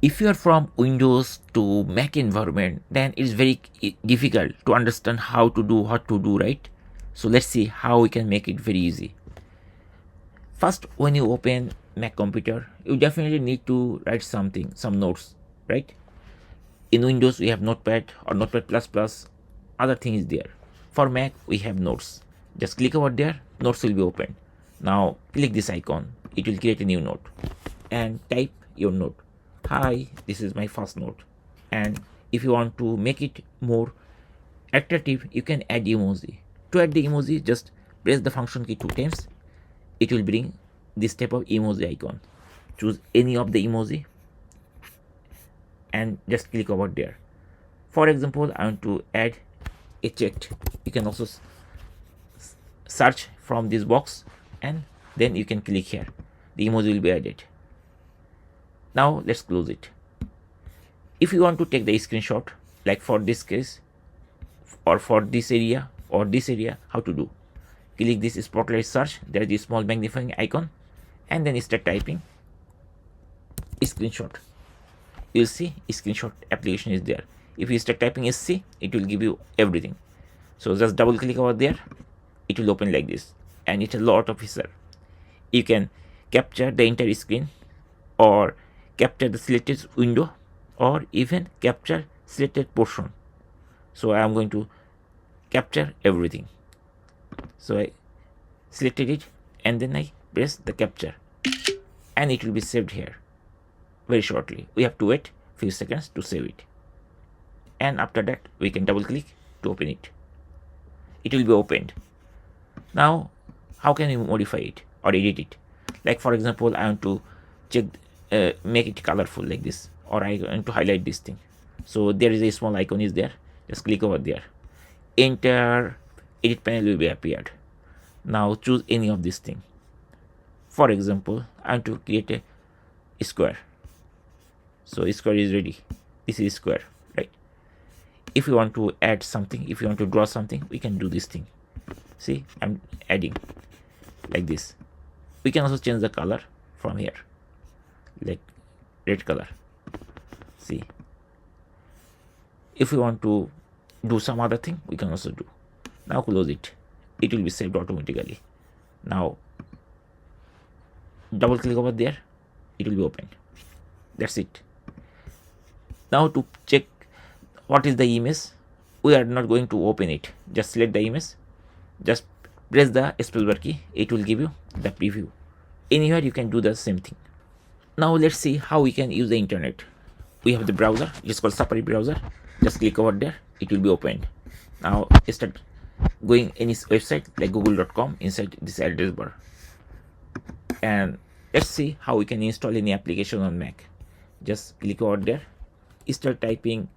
If you are from Windows to Mac environment, then it's very difficult to understand how to do what to do, right? So let's see how we can make it very easy. First, when you open Mac computer, you definitely need to write something, some notes, right? In Windows we have Notepad or Notepad plus plus, other thing is there. For Mac we have notes. Just click over there, notes will be opened. Now click this icon, it will create a new note and type your note. Hi, this is my first note. And if you want to make it more attractive, you can add emoji. To add the emoji, just press the function key 2 times. It will bring this type of emoji icon. Choose any of the emoji and just click over there. For example, I want to add a checked. You can also search from this box and then you can click here. The emoji will be added. Now let's close it. If you want to take the screenshot, like for this case or for this area or this area, how to do? Click this spotlight search, there is a small magnifying icon, and then start typing screenshot. You'll see screenshot application is there. If you start typing SC, it will give you everything. So just double click over there, it will open like this, and it's a lot of feature. You can capture the entire screen, or capture the selected window, or even capture selected portion. So I am going to capture everything. So I selected it and then I press the capture and it will be saved here very shortly. We have to wait few seconds to save it, and after that we can double click to open it. It will be opened. Now how can we modify it or edit it? Like for example, I want to check make it colorful like this, or I want to highlight this thing. So there is a small icon is there, just click over there. Enter edit panel will be appeared. Now choose any of this thing. For example, I want to create a square. So square is ready. This is square, right? If you want to add something, if you want to draw something, we can do this thing. See, I'm adding like this. We can also change the color from here, like red color. See, if we want to do some other thing, we can also do. Now close it. It will be saved automatically. Now double click over there, it will be opened. That's it. Now to check what is the image, we are not going to open it. Just select the image, just press the spacebar key, it will give you the preview. Anywhere you can do the same thing. Now let's see how we can use the internet. We have the browser, it's called Safari browser. Just click over there, it will be opened. Now start going any website like google.com inside this address bar, and let's see how we can install any application on Mac. Just click over there, start typing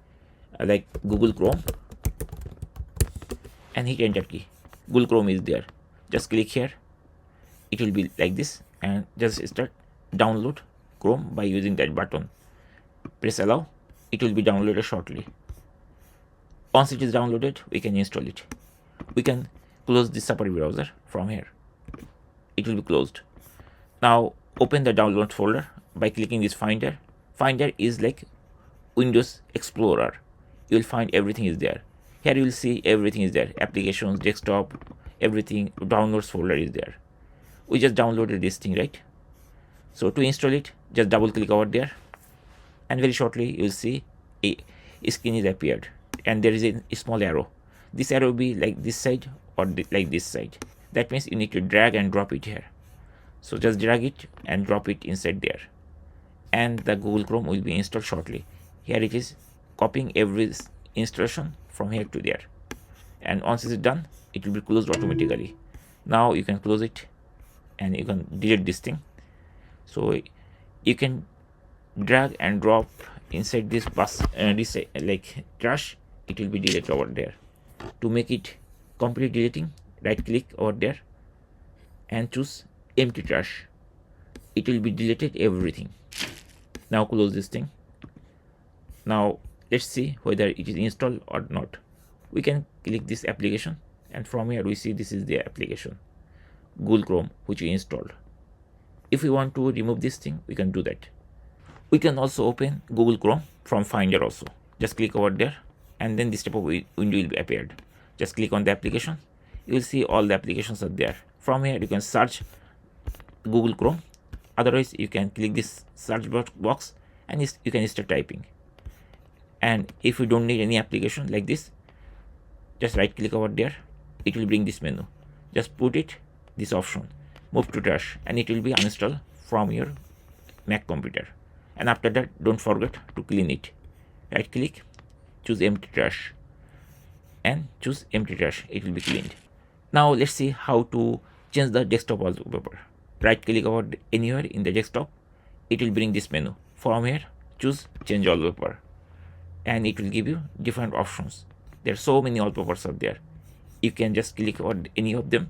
like Google Chrome and hit enter key. Google Chrome is there, just click here, it will be like this, and just start download Chrome by using that button. Press allow, it will be downloaded shortly. Once it is downloaded, we can install it. We can close the Safari browser from here, it will be closed. Now open the download folder by clicking this finder. Finder is like Windows Explorer. You will find everything is there. Here you will see everything is there, applications, desktop, everything. Downloads folder is there. We just downloaded this thing, right? So to install it, just double click over there, and very shortly you will see a screen is appeared, and there is a small arrow. This arrow will be like this side or like this side. That means you need to drag and drop it here. So just drag it and drop it inside there, and the Google Chrome will be installed shortly. Here it is copying every installation from here to there, and once it's done, it will be closed automatically. Now you can close it and you can delete this thing. So you can drag and drop inside this bus this like trash, it will be deleted over there. To make it complete deleting, right click over there and choose empty trash. It will be deleted everything. Now close this thing. Now let's see whether it is installed or not. We can click this application, and from here we see this is the application Google Chrome which we installed. If we want to remove this thing, we can do that. We can also open Google Chrome from Finder also. Just click over there, and then this type of window will be appeared. Just click on the application. You will see all the applications are there. From here you can search Google Chrome. Otherwise you can click this search box and you can start typing. And if you don't need any application like this, just right click over there. It will bring this menu. Just put it this option, move to trash, and it will be uninstalled from your Mac computer. And after that, don't forget to clean it. Right click, choose empty trash, and choose empty trash. It will be cleaned. Now let's see how to change the desktop wallpaper. Right click over anywhere in the desktop. It will bring this menu. From here, choose change wallpaper, and it will give you different options. There are so many wallpapers out there. You can just click on any of them,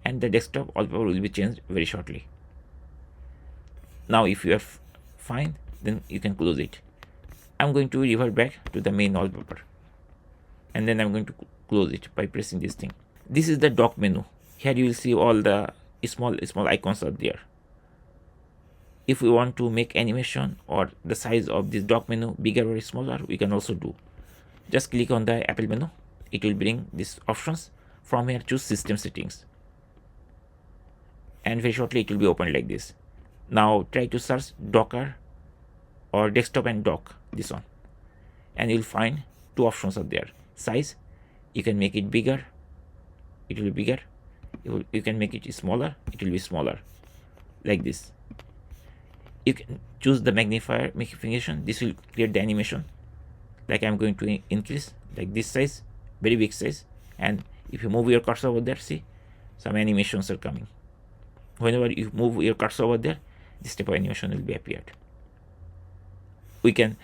and the desktop wallpaper will be changed very shortly. Now if you are fine, then you can close it. I'm going to revert back to the main wallpaper, and then I'm going to close it by pressing this thing. This is the dock menu. Here you will see all the small icons are there. If we want to make animation or the size of this dock menu bigger or smaller, we can also do. Just click on the Apple menu. It will bring these options. From here, choose system settings, and very shortly it will be opened like this. Now try to search Docker or desktop and dock, this one, and you'll find two options are there. Size, you can make it bigger, it will be bigger. You can make it smaller, it will be smaller, like this. You can choose the magnification. This will create the animation. Like I'm going to increase like this size, very big size, and if you move your cursor over there, see some animations are coming. Whenever you move your cursor over there, this type of animation will be appeared. We can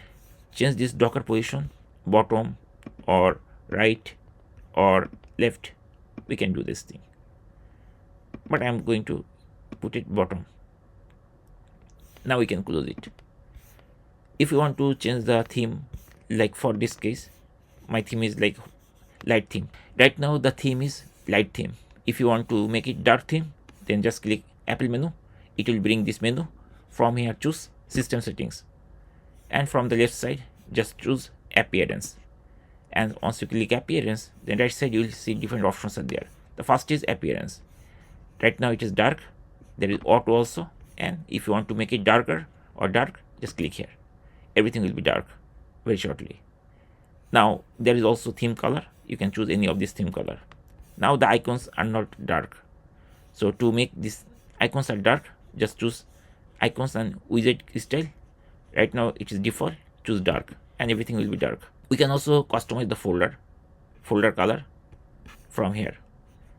change this Docker position, bottom or right or left. We can do this thing, but I'm going to put it bottom. Now we can close it. If you want to change the theme, like for this case, my theme is like light theme. Right now the theme is light theme. If you want to make it dark theme, then just click Apple menu. It will bring this menu. From here, choose system settings, and from the left side, just choose appearance. And once you click appearance, then right side you will see different options are there. The first is appearance. Right now it is dark. There is auto also, and if you want to make it darker or dark, just click here. Everything will be dark very shortly. Now there is also theme color. You can choose any of this theme color. Now the icons are not dark, so to make these icons are dark, just choose icons and widget style. Right now it is default. Choose dark, and everything will be dark. We can also customize the folder color from here.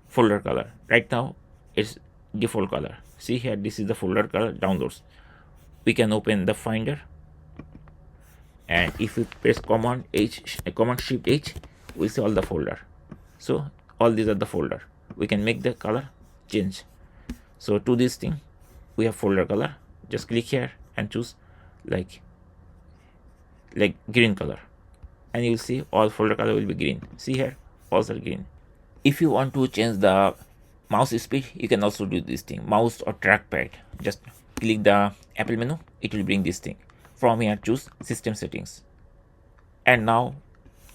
Folder color. Right now it's default color. See here, this is the folder color downloads. We can open the Finder, and if we press Command Shift H, we'll see all the folder. So all these are the folder. We can make the color change. So to this thing, we have folder color. Just click here and choose like green color, and you'll see all folder color will be green. See here, all are green. If you want to change the mouse speed, you can also do this thing. Mouse or trackpad. Just click the Apple menu. It will bring this thing. From here, choose system settings, and now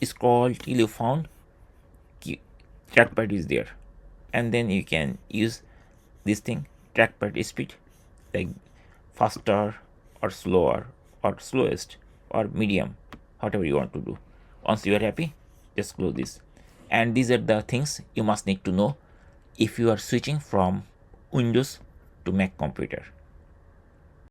scroll till you found trackpad is there, and then you can use this thing, trackpad speed, like faster or slower or slowest or medium, whatever you want to do. Once you are happy, just close this. And these are the things you must need to know if you are switching from Windows to Mac computer.